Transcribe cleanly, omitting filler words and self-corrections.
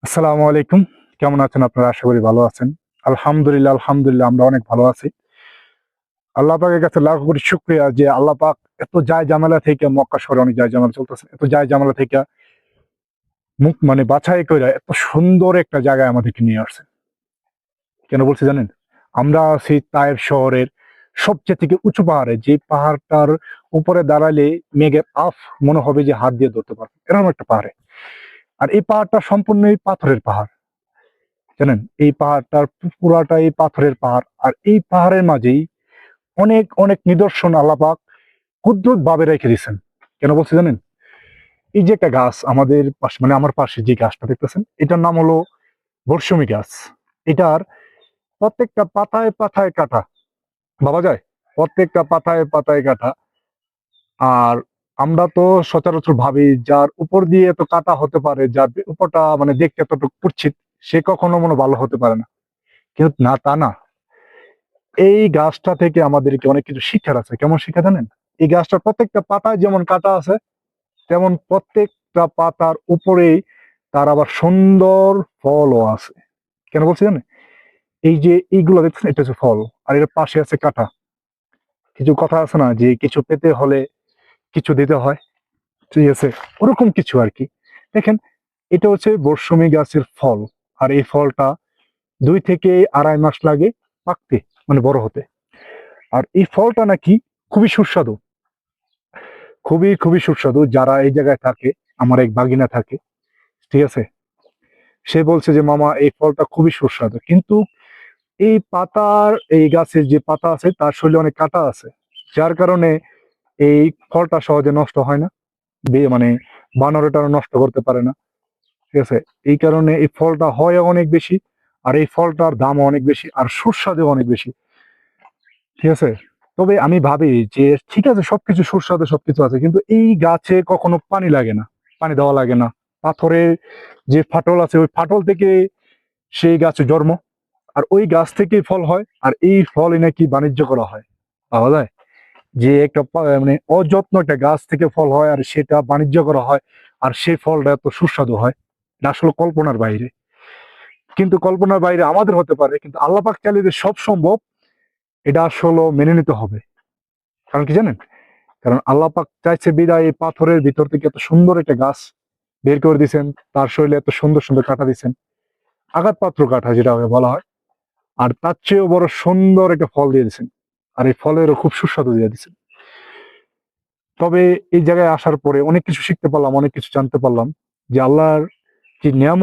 আসসালামু আলাইকুম। কেমন আছেন আপনারা? আশা করি ভালো আছেন। আলহামদুলিল্লাহ, আলহামদুলিল্লাহ আমরা অনেক ভালো আছি। আল্লাহ পাকের কাছে লাখ কোটি শুকরিয়া যে আল্লাহ পাক এত জায়-জামেলা থেকে মক্কা শহরে অনেক জায়-জামেলা চলতেছে। এত জায়-জামেলা থেকে মানে বাছাই কইরা এত সুন্দর একটা জায়গায় আমাদেরকে নিয়ে আসছে। কেন বলছি জানেন? আমরা আছি তায়েফ শহরের সবচেয়ে থেকে উঁচু পাহাড়ে, যে পাহাড়টার উপরে দাঁড়ালে মেঘের মনে হবে যে হাত দিয়ে ধরতে পারবে। এরকম একটা পাহাড়ে। আর এই পাহাড়টা সম্পূর্ণই পাথরের পাহাড়। জানেন? এই পাহাড়টার পুরাটাই পাথরের পাহাড়। আর এই পাহাড়ের মাঝেই অনেক, অনেক নিদর্শন আল্লাহ পাক কুদরতভাবে রেখে দিছেন। কেন বলছি জানেন? এই যে একটা গাছ আমাদের পাশে, মানে আমার পাশে যে গাছটা দেখতেছেন, এটার নাম হলো বর্ষমী গাছ। এটার প্রত্যেকটা পাতায়, পাতায় কাঁটা। ভাবা যায়? প্রত্যেকটা পাতায়, পাতায় কাঁটা। আর আমরা তো সচরাচর ভাবি যার উপর দিয়ে এত কাঁটা হতে পারে, যার উপরটা মানে দেখতে এতটুকু কুৎসিত, সে কখনো মনে ভালো হতে পারে না। কিন্তু না, তা না। এই গাছটা থেকে আমাদেরকে অনেক কিছু শিক্ষার আছে। কেমন শিক্ষা জানেন? এই গাছটার প্রত্যেকটা পাতায় যেমন কাঁটা আছে, তেমন প্রত্যেকটা পাতার উপরেই তার আবার সুন্দর ফলও আছে। কেন বলছি জানেন? এই যে এইগুলো দেখছেন, এটা হচ্ছে ফল। আর এর পাশে আছে কাঁটা। কিছু কথা আছে না যে কিছু পেতে হলে কিছু দিতে হয়। ঠিক আছে? ওরকম কিছু আরকি। দেখেন, এটা হচ্ছে মৌসুমী গাছের ফল। আর এই ফলটা ২ থেকে ২.৫ মাস লাগে পাকতে, মানে বড় হতে। আর এই ফলটা নাকি খুবই সুস্বাদু। খুবই, খুবই সুস্বাদু। যারা এই জায়গায় থাকে, আমার এক ভাগিনা থাকে, ঠিক আছে? সে বলছে যে, "মামা এই ফলটা খুবই সুস্বাদু।" কিন্তু এই পাতার, এই গাছের যে পাতা আছে তার শরীরে অনেক কাঁটা আছে। যার কারণে এই ফলটা সহজে নষ্ট হয় না। মানে বানর-টানর নষ্ট করতে পারে না। ঠিক আছে? এই কারণে এই ফলটা হয়ও অনেক বেশি, আর এই ফলটার দামও অনেক বেশি, আর সুস্বাদুও অনেক বেশি। ঠিক আছে? তবে আমি ভাবি যে ঠিক আছে, সবকিছু সুস্বাদু সবকিছু আছে। কিন্তু এই গাছে কখনো পানি লাগে না। পানি দেওয়া লাগে না। পাথরের যে ফাটল আছে ওই ফাটল থেকে সেই গাছে জন্ম। আর ওই গাছ থেকেই ফল হয়। আর এই ফলই নাকি বাণিজ্য করা হয়। পাওয়া যায়? যে একটা মানে অযত্ন একটা গাছ থেকে ফল হয় আর সেটা বাণিজ্য করা হয়। আর সেই ফলটা এত সুস্বাদু হয়। এটা আসলে কল্পনার বাইরে। কিন্তু কল্পনার বাইরে আমাদের হতে পারে। কিন্তু আল্লাহ পাক চাইলে যে সব সম্ভব, এটা আসলে মেনে নিতে হবে। কারণ কি জানেন? কারণ আল্লাহ পাক চাইছে বিধায় এই পাথরের ভিতর থেকে এত সুন্দর একটা গাছ বের করে দিছেন। তার শরীরে এত সুন্দর, সুন্দর কাঁটা দিছেন। আঘাতপাত্র কাঁটা যেটাকে বলা হয়। আর তার চেয়েও বড় সুন্দর একটা ফল দিয়ে দিছেন। আর এই ফলেরও খুব সুস্বাদু দিয়ে দিছেন। তবে এই জায়গায় আসার পরে অনেক কিছু শিখতে পারলাম, অনেক কিছু জানতে পারলাম যে আল্লাহর যে নিয়ামত